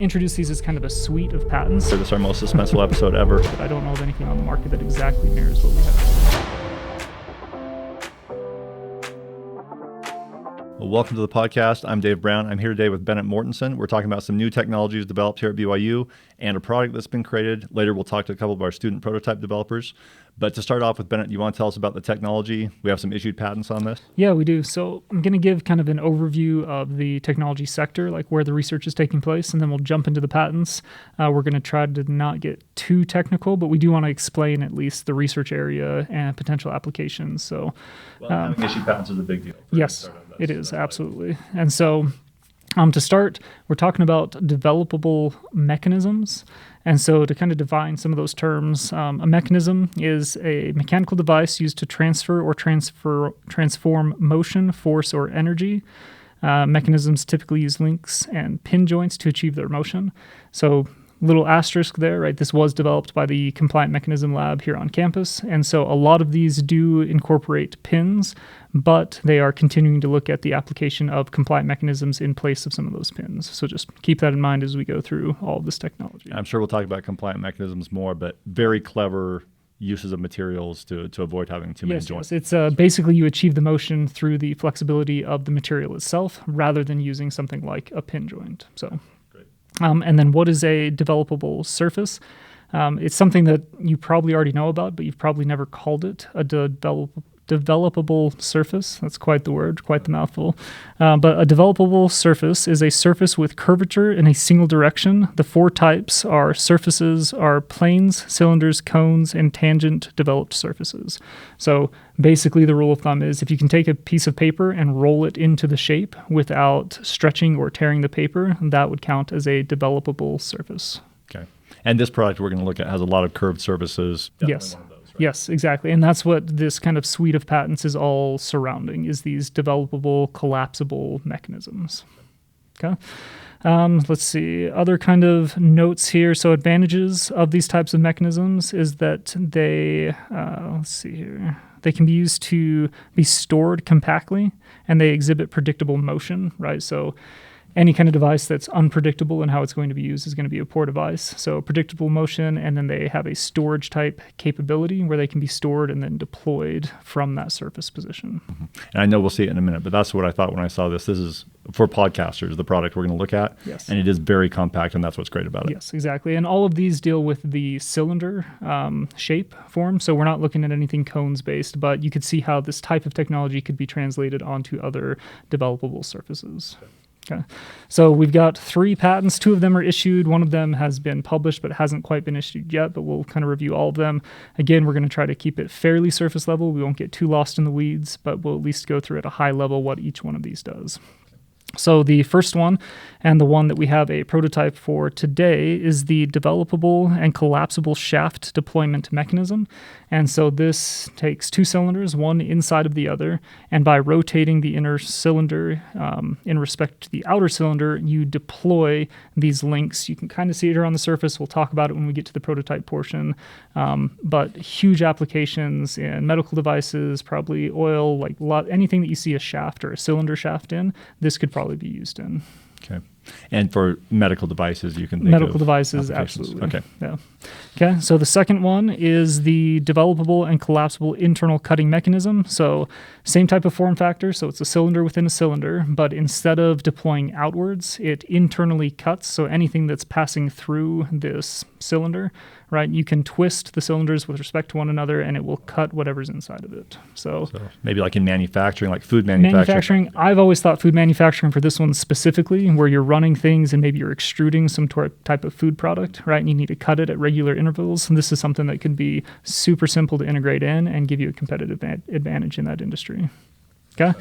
Introduce these as kind of a suite of patents. This is our most suspenseful episode ever. I don't know of anything on the market that exactly mirrors what we have. Well, welcome to the podcast. I'm Dave Brown. I'm here today with Bennett Mortenson. We're talking about some new technologies developed here at BYU and a product that's been created. Later, we'll talk to a couple of our student prototype developers. But to start off with, Bennett, you want to tell us about the technology? We have some issued patents on this. Yeah, we do. So I'm going to give kind of an overview of the technology sector, like where the research is taking place, and then we'll jump into the patents. We're going to try to not get too technical, but we do want to explain at least the research area and potential applications. So, having issued patents is a big deal. Yes, it is, absolutely. And so to start, we're talking about developable mechanisms. And so to kind of define some of those terms, a mechanism is a mechanical device used to transfer or transform motion, force, or energy. Mechanisms typically use links and pin joints to achieve their motion. So little asterisk there, right? This was developed by the Compliant Mechanism Lab here on campus. And so a lot of these do incorporate pins, but they are continuing to look at the application of compliant mechanisms in place of some of those pins. So just keep that in mind as we go through all of this technology. I'm sure we'll talk about compliant mechanisms more, but very clever uses of materials to avoid having too many joints. Yes, it's basically you achieve the motion through the flexibility of the material itself rather than using something like a pin joint. So. And then what is a developable surface? It's something that you probably already know about, but you've probably never called it a developable surface. That's quite the word, quite the mouthful. But a developable surface is a surface with curvature in a single direction. The four types are planes, cylinders, cones, and tangent developed surfaces. So basically the rule of thumb is if you can take a piece of paper and roll it into the shape without stretching or tearing the paper, that would count as a developable surface. Okay. And this product we're going to look at has a lot of curved surfaces. Yes. Yes, exactly. And that's what this kind of suite of patents is all surrounding, is these developable, collapsible mechanisms. Okay. Let's see. Other kind of notes here. So advantages of these types of mechanisms is that they, they can be used to be stored compactly, and they exhibit predictable motion, right? So any kind of device that's unpredictable in how it's going to be used is going to be a poor device. So predictable motion, and then they have a storage type capability where they can be stored and then deployed from that surface position. Mm-hmm. And I know we'll see it in a minute, but that's what I thought when I saw this. This is for podcasters, the product we're going to look at. Yes. And it is very compact, and that's what's great about it. Yes, exactly. And all of these deal with the cylinder shape form. So we're not looking at anything cones based, but you could see how this type of technology could be translated onto other developable surfaces. Okay. So we've got 3 patents. 2 of them are issued. 1 of them has been published but hasn't quite been issued yet, but we'll kind of review all of them. Again, we're going to try to keep it fairly surface level. We won't get too lost in the weeds, but we'll at least go through at a high level what each one of these does. So the first one, and the one that we have a prototype for today, is the developable and collapsible shaft deployment mechanism. And so this takes 2 cylinders, one inside of the other, and by rotating the inner cylinder in respect to the outer cylinder, you deploy these links. You can kind of see it here on the surface. We'll talk about it when we get to the prototype portion. But huge applications in medical devices, probably oil, anything that you see a shaft or a cylinder shaft in, this could probably be used in. Okay. And for medical devices, you can think medical devices, absolutely. Okay. Yeah. Okay. So the second one is the developable and collapsible internal cutting mechanism. So same type of form factor. So it's a cylinder within a cylinder, but instead of deploying outwards, it internally cuts. So anything that's passing through this cylinder, right? You can twist the cylinders with respect to one another, and it will cut whatever's inside of it. So maybe like in manufacturing, like food manufacturing. I've always thought food manufacturing for this one specifically, where you're running things and maybe you're extruding some type of food product, right? And you need to cut it at regular intervals. And this is something that can be super simple to integrate in and give you a competitive advantage in that industry. Okay.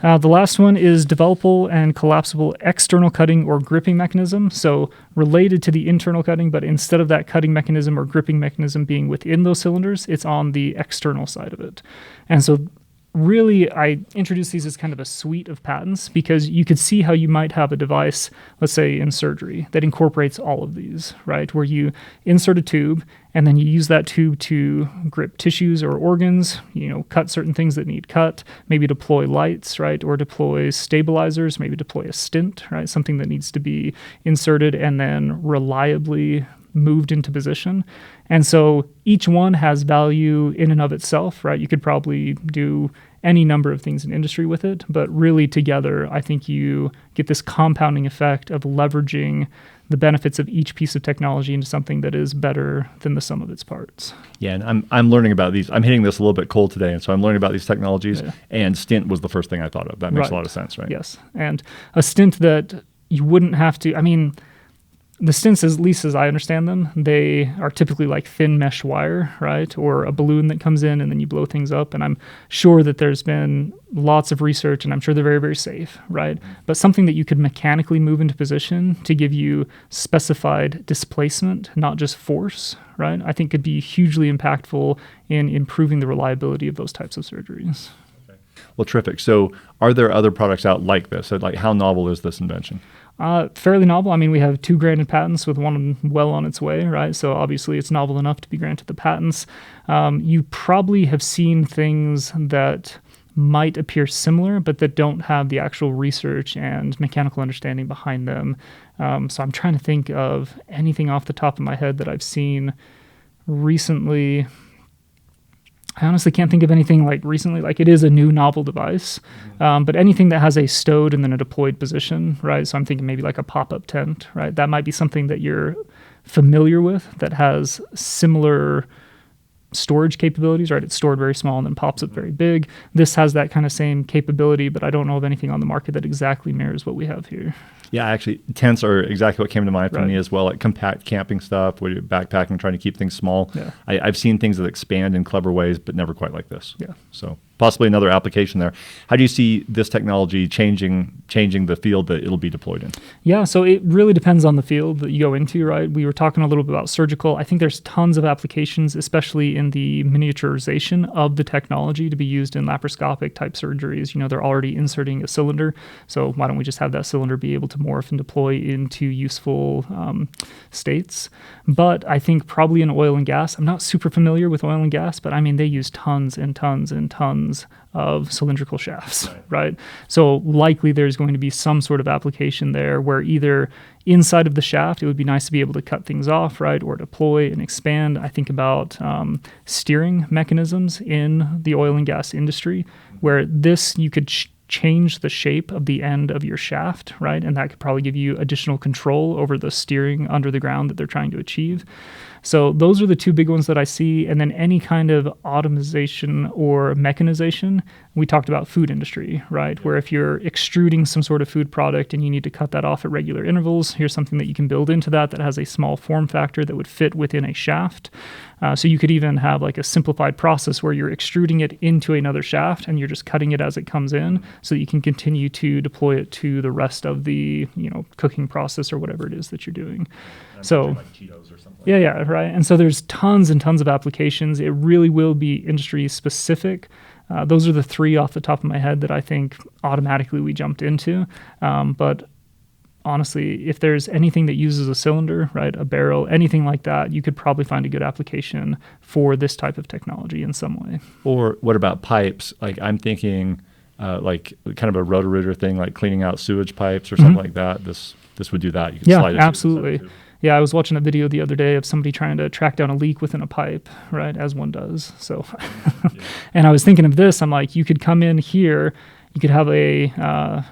The last one is developable and collapsible external cutting or gripping mechanism. So related to the internal cutting, but instead of that cutting mechanism or gripping mechanism being within those cylinders, it's on the external side of it. And so really, I introduced these as kind of a suite of patents because you could see how you might have a device, let's say in surgery, that incorporates all of these, right? Where you insert a tube and then you use that tube to grip tissues or organs, cut certain things that need cut, maybe deploy lights, right? Or deploy stabilizers, maybe deploy a stent, right? Something that needs to be inserted and then reliably moved into position. And so each one has value in and of itself, right? You could probably do any number of things in industry with it, but really together, I think you get this compounding effect of leveraging the benefits of each piece of technology into something that is better than the sum of its parts. Yeah, and I'm learning about these. I'm hitting this a little bit cold today, and so I'm learning about these technologies, and stent was the first thing I thought of. That makes a lot of sense, right? Yes, and a stent that you wouldn't have to, the stents, at least as I understand them, they are typically like thin mesh wire, right? Or a balloon that comes in and then you blow things up. And I'm sure that there's been lots of research and I'm sure they're very, very safe, right? But something that you could mechanically move into position to give you specified displacement, not just force, right? I think could be hugely impactful in improving the reliability of those types of surgeries. Well, terrific. So are there other products out like this? So like how novel is this invention? Fairly novel. We have 2 granted patents with one well on its way, right? So obviously it's novel enough to be granted the patents. You probably have seen things that might appear similar, but that don't have the actual research and mechanical understanding behind them. So I'm trying to think of anything off the top of my head that I've seen recently. I honestly can't think of anything like recently. Like it is a new novel device, but anything that has a stowed and then a deployed position, right? So I'm thinking maybe like a pop-up tent, right? That might be something that you're familiar with that has similar storage capabilities, right? It's stored very small and then pops up very big. This has that kind of same capability, but I don't know of anything on the market that exactly mirrors what we have here. Yeah, actually, tents are exactly what came to mind for me as well, like compact camping stuff, where you're backpacking, trying to keep things small. Yeah. I've seen things that expand in clever ways, but never quite like this. Yeah. So possibly another application there. How do you see this technology changing the field that it'll be deployed in? Yeah, so it really depends on the field that you go into, right? We were talking a little bit about surgical. I think there's tons of applications, especially in the miniaturization of the technology to be used in laparoscopic type surgeries. They're already inserting a cylinder, so why don't we just have that cylinder be able to morph and deploy into useful states? But I think probably in oil and gas, I'm not super familiar with oil and gas, but they use tons and tons and tons of cylindrical shafts, right? So likely there's going to be some sort of application there where either inside of the shaft, it would be nice to be able to cut things off, right? Or deploy and expand. I think about steering mechanisms in the oil and gas industry where this, you could change the shape of the end of your shaft, right? And that could probably give you additional control over the steering under the ground that they're trying to achieve. So those are the 2 big ones that I see. And then any kind of automation or mechanization. We talked about food industry, right? Where if you're extruding some sort of food product and you need to cut that off at regular intervals, here's something that you can build into that has a small form factor that would fit within a shaft. So you could even have like a simplified process where you're extruding it into another shaft and you're just cutting it as it comes in so that you can continue to deploy it to the rest of the cooking process or whatever it is that you're doing. So like Cheetos or something. Yeah, right. And so there's tons and tons of applications. It really will be industry specific. Those are the 3 off the top of my head that I think automatically we jumped into. But honestly, if there's anything that uses a cylinder, right, a barrel, anything like that, you could probably find a good application for this type of technology in some way. Or what about pipes? Like I'm thinking like kind of a rotor-rooter thing, like cleaning out sewage pipes or something like that. This would do that. You can slide it absolutely. Yeah, I was watching a video the other day of somebody trying to track down a leak within a pipe, right, as one does. So, and I was thinking of this. I'm like, you could come in here, you could have a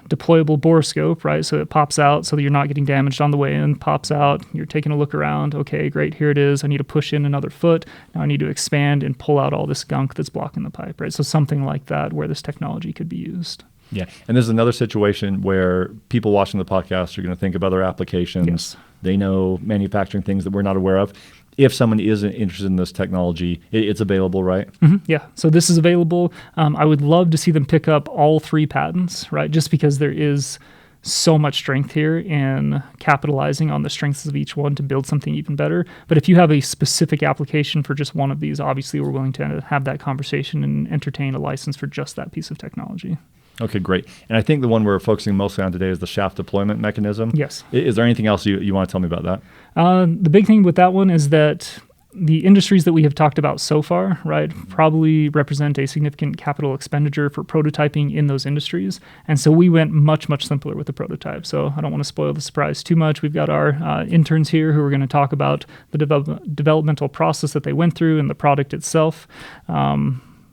deployable borescope, right, so it pops out so that you're not getting damaged on the way in, pops out, you're taking a look around, okay, great, here it is, I need to push in another foot, now I need to expand and pull out all this gunk that's blocking the pipe, right, so something like that where this technology could be used. Yeah, and this is another situation where people watching the podcast are going to think of other applications. Yes. They know manufacturing things that we're not aware of. If someone is interested in this technology, it's available, right? Yeah, so this is available. I would love to see them pick up all 3 patents, right, just because there is so much strength here in capitalizing on the strengths of each one to build something even better. But if you have a specific application for just one of these, obviously we're willing to have that conversation and entertain a license for just that piece of technology. Okay, great. And I think the one we're focusing mostly on today is the shaft deployment mechanism. Yes. Is there anything else you want to tell me about that? The big thing with that one is that the industries that we have talked about so far, right, probably represent a significant capital expenditure for prototyping in those industries. And so we went much, much simpler with the prototype. So I don't want to spoil the surprise too much. We've got our interns here who are going to talk about the developmental process that they went through and the product itself.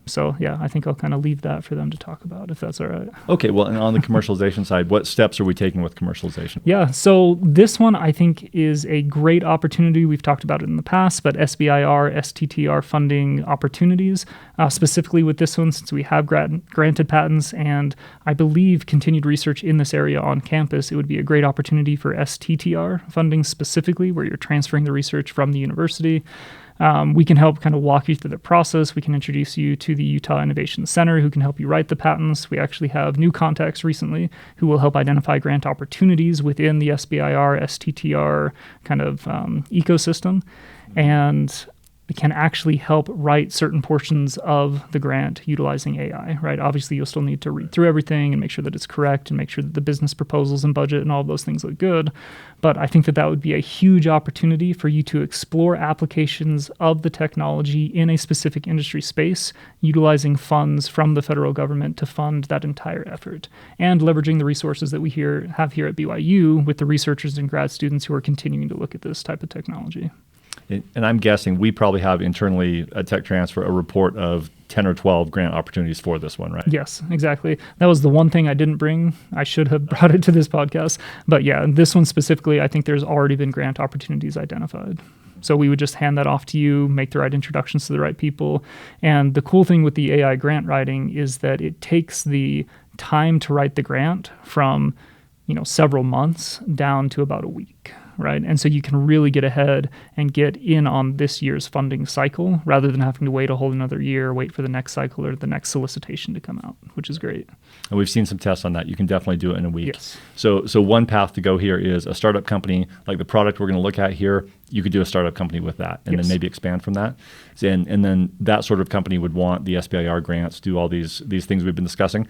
So yeah, I think I'll kind of leave that for them to talk about, if that's all right. Okay, well, and on the commercialization side, what steps are we taking with commercialization? Yeah, so this one I think is a great opportunity. We've talked about it in the past, but SBIR, STTR funding opportunities, specifically with this one, since we have granted patents and I believe continued research in this area on campus, it would be a great opportunity for STTR funding specifically, where you're transferring the research from the university. We can help kind of walk you through the process. We can introduce you to the Utah Innovation Center, who can help you write the patents. We actually have new contacts recently who will help identify grant opportunities within the SBIR, STTR kind of ecosystem. And we can actually help write certain portions of the grant utilizing AI, right? Obviously, you'll still need to read through everything and make sure that it's correct and make sure that the business proposals and budget and all of those things look good. But I think that that would be a huge opportunity for you to explore applications of the technology in a specific industry space, utilizing funds from the federal government to fund that entire effort, and leveraging the resources that we have here at BYU with the researchers and grad students who are continuing to look at this type of technology. And I'm guessing we probably have internally at Tech Transfer a report of 10 or 12 grant opportunities for this one, right? Yes, exactly. That was the one thing I didn't bring. I should have brought it to this podcast. But yeah, this one specifically, I think there's already been grant opportunities identified. So we would just hand that off to you, make the right introductions to the right people. And the cool thing with the AI grant writing is that it takes the time to write the grant from, several months down to about a week. Right. And so you can really get ahead and get in on this year's funding cycle rather than having to wait a whole another year, wait for the next cycle or the next solicitation to come out, which is great. And we've seen some tests on that. You can definitely do it in a week. Yes. So one path to go here is a startup company, like the product we're going to look at here. You could do a startup company with that and then maybe expand from that. And then that sort of company would want the SBIR grants, do all these things we've been discussing.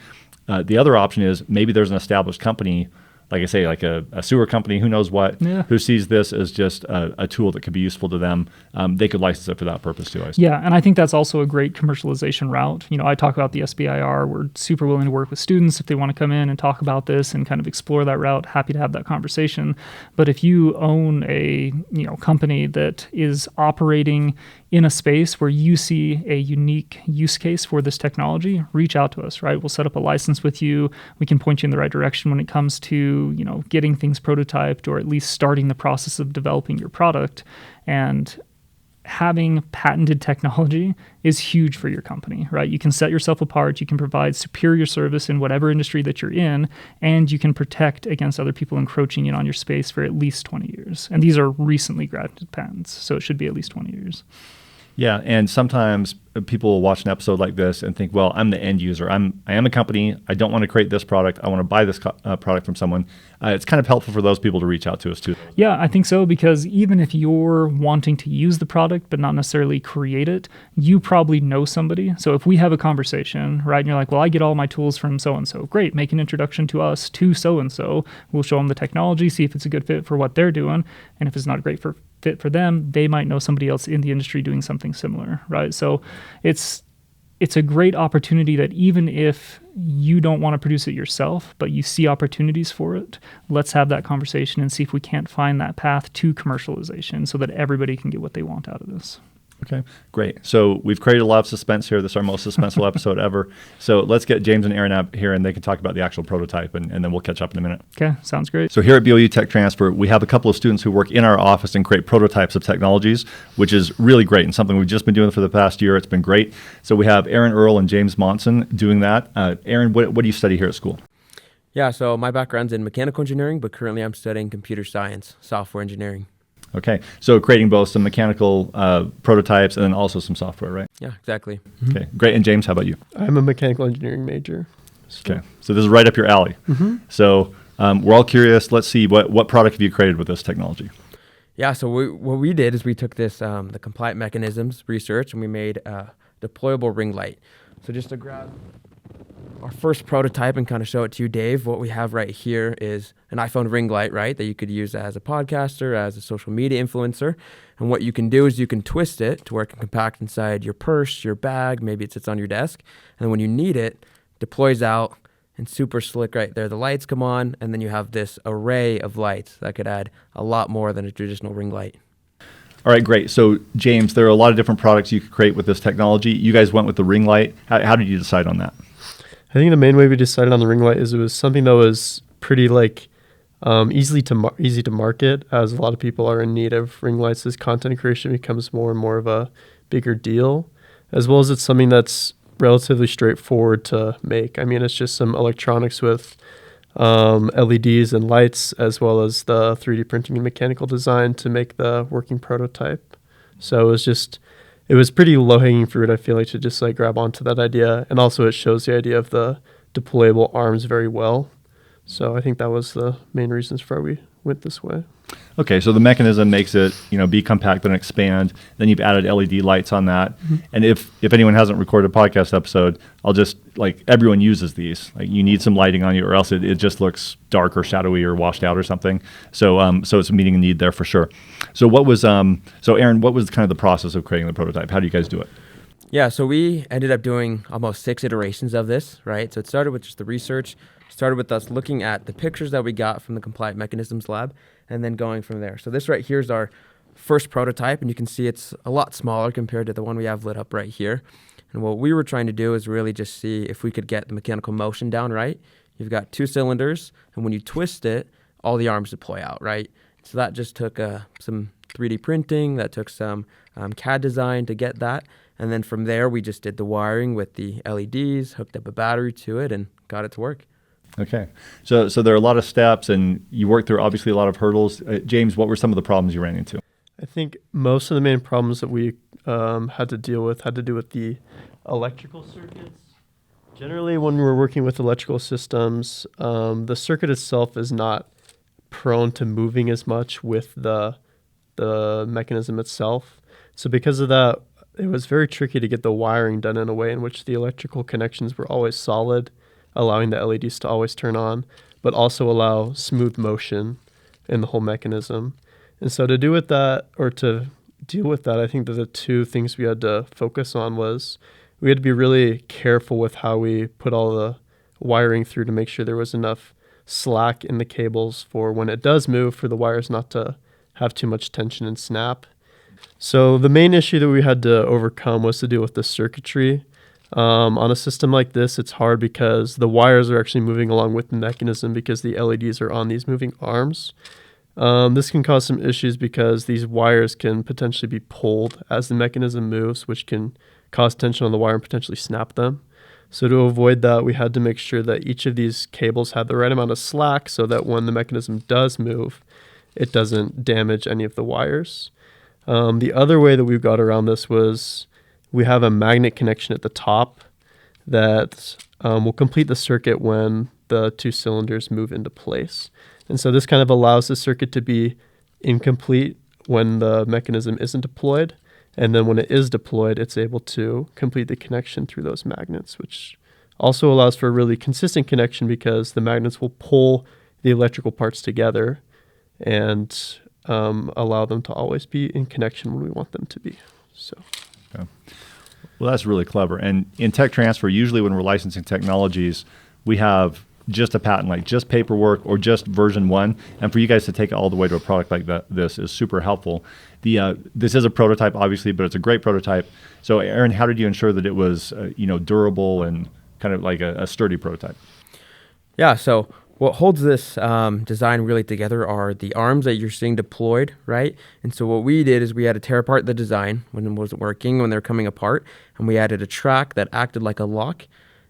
The other option is maybe there's an established company, like I say, like a sewer company, who knows what, who sees this as just a tool that could be useful to them. They could license it for that purpose too, I suppose. Yeah, and I think that's also a great commercialization route. I talk about the SBIR. We're super willing to work with students if they want to come in and talk about this and kind of explore that route. Happy to have that conversation. But if you own a company that is operating in a space where you see a unique use case for this technology, reach out to us, right? We'll set up a license with you. We can point you in the right direction when it comes to, getting things prototyped or at least starting the process of developing your product. And having patented technology is huge for your company, right? You can set yourself apart, you can provide superior service in whatever industry that you're in, and you can protect against other people encroaching in on your space for at least 20 years. And these are recently granted patents, so it should be at least 20 years. Yeah, and sometimes people will watch an episode like this and think, well, I'm the end user. I am a company. I don't want to create this product. I want to buy this product from someone. It's kind of helpful for those people to reach out to us too. Yeah, I think so, because even if you're wanting to use the product but not necessarily create it, you probably know somebody. So if we have a conversation, right, and you're like, well, I get all my tools from so-and-so. Great, make an introduction to us to so-and-so. We'll show them the technology, see if it's a good fit for what they're doing. And if it's not a great fit for them, they might know somebody else in the industry doing something similar, right? So it's a great opportunity that even if you don't want to produce it yourself, but you see opportunities for it, let's have that conversation and see if we can't find that path to commercialization so that everybody can get what they want out of this. Okay, great. So we've created a lot of suspense here. This is our most suspenseful episode ever. So let's get James and Aaron up here and they can talk about the actual prototype and then we'll catch up in a minute. Okay, sounds great. So here at BYU Tech Transfer, we have a couple of students who work in our office and create prototypes of technologies, which is really great and something we've just been doing for the past year. It's been great. So we have Aaron, Earl, and James Monson doing that. Aaron, what do you study here at school? Yeah, so my background's in mechanical engineering, but currently I'm studying computer science, software engineering. Okay, so creating both some mechanical prototypes and then also some software, right? Yeah, exactly. Mm-hmm. Okay, great. And James, how about you? I'm a mechanical engineering major. Okay, so this is right up your alley. Mm-hmm. So We're all curious. Let's see, what product have you created with this technology? Yeah, so what we did is we took this, the compliant mechanisms research, and we made a deployable ring light. So just to grab our first prototype and kind of show it to you, Dave, what we have right here is an iPhone ring light, right, that you could use as a podcaster, as a social media influencer. And what you can do is you can twist it to where it can compact inside your purse, your bag, maybe it sits on your desk. And when you need it, deploys out and super slick right there. The lights come on, and then you have this array of lights that could add a lot more than a traditional ring light. All right, great. So, James, there are a lot of different products you could create with this technology. You guys went with the ring light. How did you decide on that? I think the main way we decided on the ring light is it was something that was pretty easy to market, as a lot of people are in need of ring lights as content creation becomes more and more of a bigger deal, as well as it's something that's relatively straightforward to make. I mean, it's just some electronics with LEDs and lights, as well as the 3D printing and mechanical design to make the working prototype. So it was pretty low-hanging fruit, I feel like, to just grab onto that idea. And also it shows the idea of the deployable arms very well. So I think that was the main reasons for why we went this way. Okay, so the mechanism makes it, be compact and expand. Then you've added LED lights on that. Mm-hmm. And if anyone hasn't recorded a podcast episode, I'll just, everyone uses these. You need some lighting on you, or else it just looks dark or shadowy or washed out or something. So it's meeting a need there for sure. So Aaron, what was kind of the process of creating the prototype? How do you guys do it? Yeah, so we ended up doing almost 6 iterations of this, right? So it started with just the research, started with us looking at the pictures that we got from the Compliant Mechanisms lab, and then going from there. So this right here is our first prototype, and you can see it's a lot smaller compared to the one we have lit up right here. And what we were trying to do is really just see if we could get the mechanical motion down right. You've got 2 cylinders, and when you twist it, all the arms deploy out, right? So that just took some 3D printing, that took some CAD design to get that. And then from there, we just did the wiring with the LEDs, hooked up a battery to it, and got it to work. Okay. So there are a lot of steps, and you worked through obviously a lot of hurdles. James, what were some of the problems you ran into? I think most of the main problems that we had to do with the electrical circuits. Generally, when we're working with electrical systems, the circuit itself is not prone to moving as much with the mechanism itself. So because of that, it was very tricky to get the wiring done in a way in which the electrical connections were always solid, allowing the LEDs to always turn on, but also allow smooth motion in the whole mechanism. And so to deal with that, I think that the 2 things we had to focus on was we had to be really careful with how we put all the wiring through to make sure there was enough slack in the cables for when it does move, for the wires not to have too much tension and snap. So the main issue that we had to overcome was to deal with the circuitry. On a system like this, it's hard because the wires are actually moving along with the mechanism because the LEDs are on these moving arms. This can cause some issues because these wires can potentially be pulled as the mechanism moves, which can cause tension on the wire and potentially snap them. So to avoid that, we had to make sure that each of these cables had the right amount of slack so that when the mechanism does move, it doesn't damage any of the wires. The other way that we got around this was we have a magnet connection at the top that will complete the circuit when the 2 cylinders move into place. And so this kind of allows the circuit to be incomplete when the mechanism isn't deployed. And then when it is deployed, it's able to complete the connection through those magnets, which also allows for a really consistent connection because the magnets will pull the electrical parts together and allow them to always be in connection when we want them to be. So, okay. Well, that's really clever. And in tech transfer, usually when we're licensing technologies, we have just a patent, like just paperwork or just version 1. And for you guys to take it all the way to a product like this is super helpful. This is a prototype, obviously, but it's a great prototype. So, Aaron, how did you ensure that it was durable and kind of like a sturdy prototype? Yeah, so what holds this design really together are the arms that you're seeing deployed, right? And so what we did is we had to tear apart the design when it wasn't working, when they're coming apart, and we added a track that acted like a lock.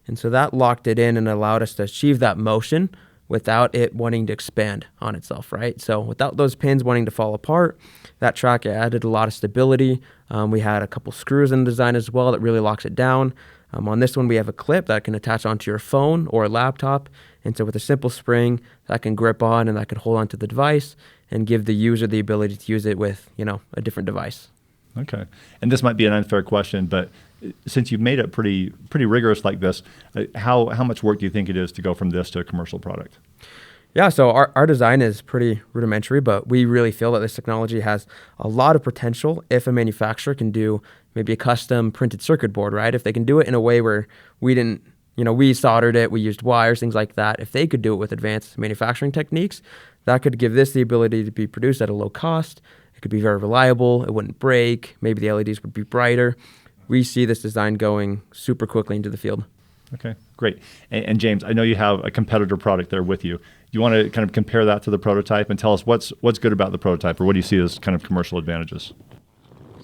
And so that locked it in and allowed us to achieve that motion without it wanting to expand on itself, right? So without those pins wanting to fall apart, that track added a lot of stability. We had a couple screws in the design as well that really locks it down. On this one, we have a clip that can attach onto your phone or a laptop. And so with a simple spring that can grip on and that can hold onto the device and give the user the ability to use it with, a different device. Okay. And this might be an unfair question, but since you've made it pretty rigorous like this, how much work do you think it is to go from this to a commercial product? Yeah, so our design is pretty rudimentary, but we really feel that this technology has a lot of potential if a manufacturer can do maybe a custom printed circuit board, right? If they can do it in a way where we didn't, we soldered it, we used wires, things like that. If they could do it with advanced manufacturing techniques, that could give this the ability to be produced at a low cost. It could be very reliable. It wouldn't break. Maybe the LEDs would be brighter. We see this design going super quickly into the field. Okay, great. And James, I know you have a competitor product there with you. You want to kind of compare that to the prototype and tell us what's good about the prototype, or what do you see as kind of commercial advantages?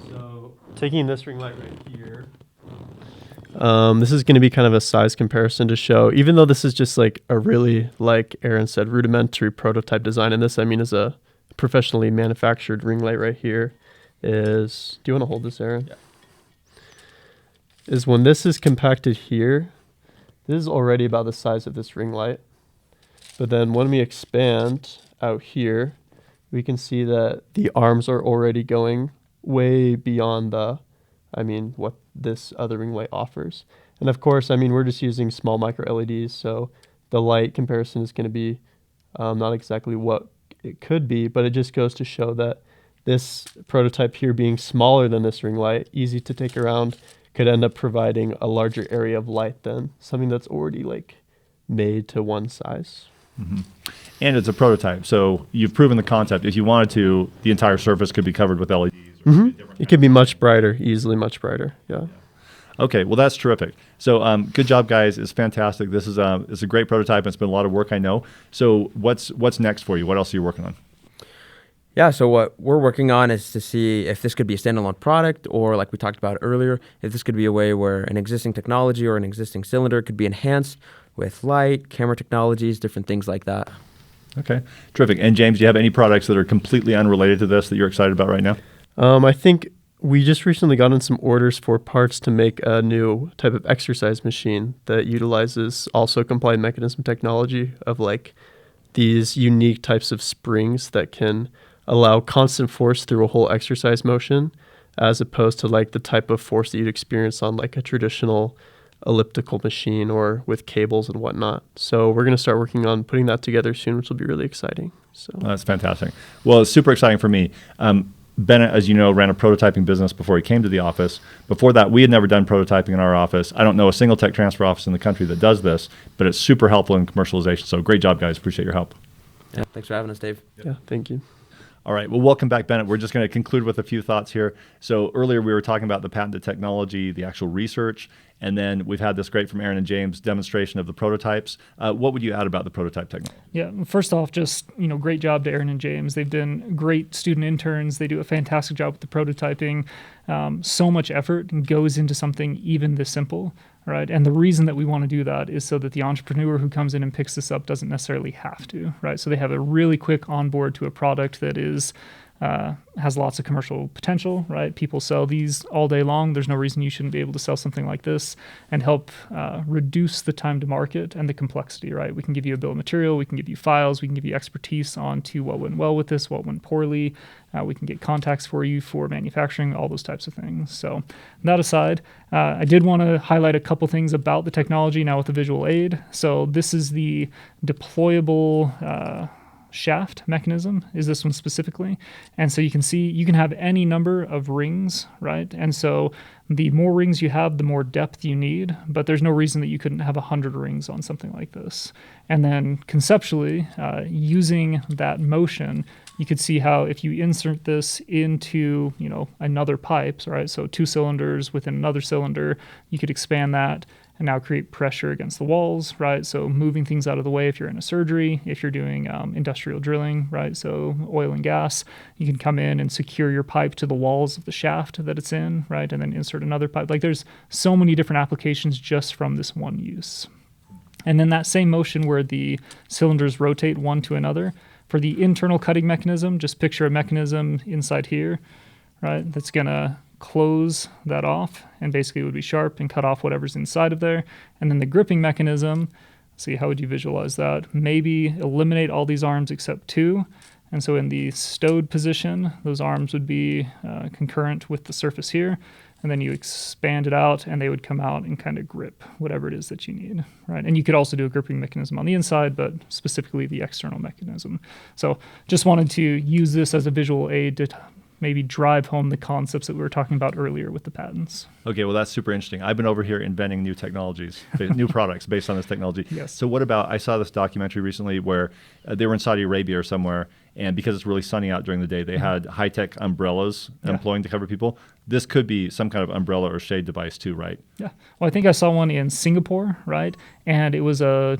So taking this ring light right here, this is going to be kind of a size comparison to show, even though this is just like a really, like Aaron said, rudimentary prototype design. And this, I mean, is a professionally manufactured ring light right here. Do you want to hold this, Aaron? Yeah. Is when this is compacted here, this is already about the size of this ring light. But then when we expand out here, we can see that the arms are already going way beyond what this other ring light offers. And of course, we're just using small micro LEDs, so the light comparison is going to be not exactly what it could be, but it just goes to show that this prototype here being smaller than this ring light, easy to take around, could end up providing a larger area of light than something that's already made to one size. Mm-hmm. And it's a prototype, so you've proven the concept. If you wanted to, the entire surface could be covered with LEDs. It could be much brighter, easily much brighter. Yeah. Okay, well, that's terrific. So good job, guys. It's fantastic. This is it's a great prototype. It's been a lot of work, I know. So what's next for you? What else are you working on? Yeah, so what we're working on is to see if this could be a standalone product, or like we talked about earlier, if this could be a way where an existing technology or an existing cylinder could be enhanced with light, camera technologies, different things like that. Okay, terrific. And James, do you have any products that are completely unrelated to this that you're excited about right now? I think we just recently got in some orders for parts to make a new type of exercise machine that utilizes also compliant mechanism technology of these unique types of springs that can allow constant force through a whole exercise motion, as opposed to the type of force that you'd experience on a traditional elliptical machine or with cables and whatnot. So we're going to start working on putting that together soon, which will be really exciting. So that's fantastic. Well, it's super exciting for me. Bennett, as you know, ran a prototyping business before he came to the office. Before that, we had never done prototyping in our office. I don't know a single tech transfer office in the country that does this, but it's super helpful in commercialization. So great job, guys. Appreciate your help. Yeah, thanks for having us, Dave. Yeah, thank you. All right. Well, welcome back, Bennett. We're just going to conclude with a few thoughts here. So earlier we were talking about the patented technology, the actual research, and then we've had this great from Aaron and James demonstration of the prototypes. What would you add about the prototype technology? Yeah, first off, just great job to Aaron and James. They've been great student interns. They do a fantastic job with the prototyping. So much effort goes into something even this simple. Right. And the reason that we want to do that is so that the entrepreneur who comes in and picks this up doesn't necessarily have to. Right. So they have a really quick onboard to a product that is has lots of commercial potential. Right. People sell these all day long. There's no reason you shouldn't be able to sell something like this and help reduce the time to market and the complexity. Right. We can give you a bill of material. We can give you files. We can give you expertise onto what went well with this, what went poorly. We can get contacts for you for manufacturing, all those types of things. So that aside, I did want to highlight a couple things about the technology now with the visual aid. So this is the deployable shaft mechanism, is this one specifically. And so you can see you can have any number of rings, right? And so the more rings you have, the more depth you need, but there's no reason that you couldn't have 100 rings on something like this. And then conceptually, using that motion, you could see how if you insert this into, another pipe, right? So 2 cylinders within another cylinder, you could expand that and now create pressure against the walls, right? So moving things out of the way if you're in a surgery, if you're doing industrial drilling, right? So oil and gas, you can come in and secure your pipe to the walls of the shaft that it's in, right? And then insert another pipe. There's so many different applications just from this one use. And then that same motion where the cylinders rotate one to another, for the internal cutting mechanism, just picture a mechanism inside here, right? That's gonna close that off, and basically it would be sharp and cut off whatever's inside of there. And then the gripping mechanism, see, how would you visualize that? Maybe eliminate all these arms except 2. And so in the stowed position, those arms would be concurrent with the surface here. And then you expand it out, and they would come out and kind of grip whatever it is that you need, right? And you could also do a gripping mechanism on the inside, but specifically the external mechanism. So just wanted to use this as a visual aid to maybe drive home the concepts that we were talking about earlier with the patents. Okay, well, that's super interesting. I've been over here inventing new technologies, new products based on this technology. Yes. So what about, I saw this documentary recently where they were in Saudi Arabia or somewhere, and because it's really sunny out during the day, they had high-tech umbrellas employing to cover people. This could be some kind of umbrella or shade device too, right? Yeah. Well, I think I saw one in Singapore, right? And it was a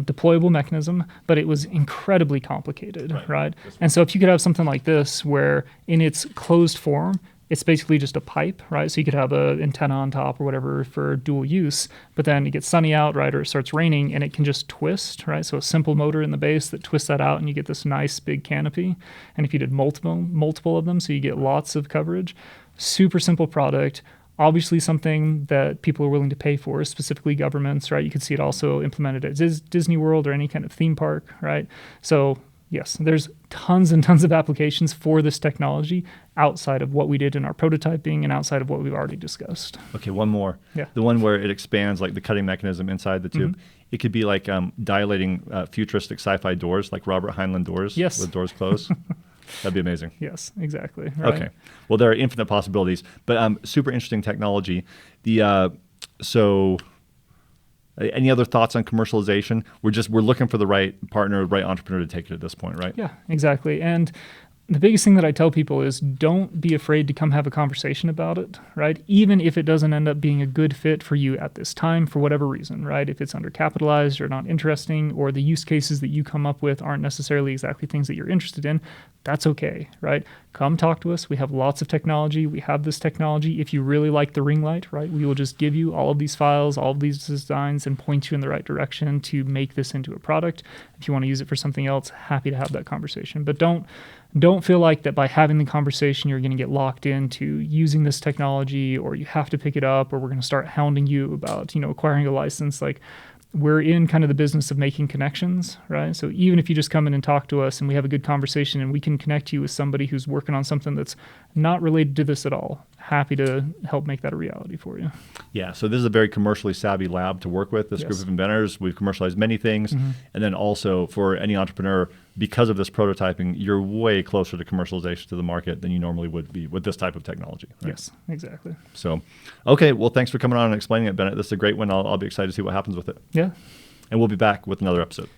deployable mechanism, but it was incredibly complicated, right? And so if you could have something like this where in its closed form, it's basically just a pipe, right? So you could have an antenna on top or whatever for dual use, but then it gets sunny out, right, or it starts raining, and it can just twist, right? So a simple motor in the base that twists that out, and you get this nice big canopy. And if you did multiple of them, so you get lots of coverage. Super simple product. Obviously something that people are willing to pay for, specifically governments, right? You could see it also implemented at Disney World or any kind of theme park, right? So yes, there's tons and tons of applications for this technology outside of what we did in our prototyping and outside of what we've already discussed. Okay, one more. Yeah. The one where it expands, like the cutting mechanism inside the tube. It could be like dilating futuristic sci-fi doors, like Robert Heinlein doors with doors closed. That'd be amazing. Yes, exactly. Right. Okay. Well, there are infinite possibilities, but super interesting technology. So any other thoughts on commercialization? We're looking for the right partner, right entrepreneur to take it at this point, right? Yeah, exactly. And the biggest thing that I tell people is don't be afraid to come have a conversation about it, right? Even if it doesn't end up being a good fit for you at this time for whatever reason, right? If it's undercapitalized or not interesting, or the use cases that you come up with aren't necessarily exactly things that you're interested in, that's okay, right? Come talk to us. We have lots of technology. We have this technology. If you really like the ring light, right, we will just give you all of these files, all of these designs, and point you in the right direction to make this into a product. If you want to use it for something else, happy to have that conversation. But don't feel like that by having the conversation you're going to get locked into using this technology, or you have to pick it up, or we're going to start hounding you about, acquiring a license. Like, we're in kind of the business of making connections, right? So even if you just come in and talk to us and we have a good conversation and we can connect you with somebody who's working on something that's not related to this at all, happy to help make that a reality for you. Yeah, so this is a very commercially savvy lab to work with, this group of inventors. We've commercialized many things. And then also for any entrepreneur, because of this prototyping, you're way closer to commercialization to the market than you normally would be with this type of technology. Right? Yes, exactly. So, okay, well, thanks for coming on and explaining it, Bennett. This is a great one. I'll be excited to see what happens with it. Yeah. And we'll be back with another episode.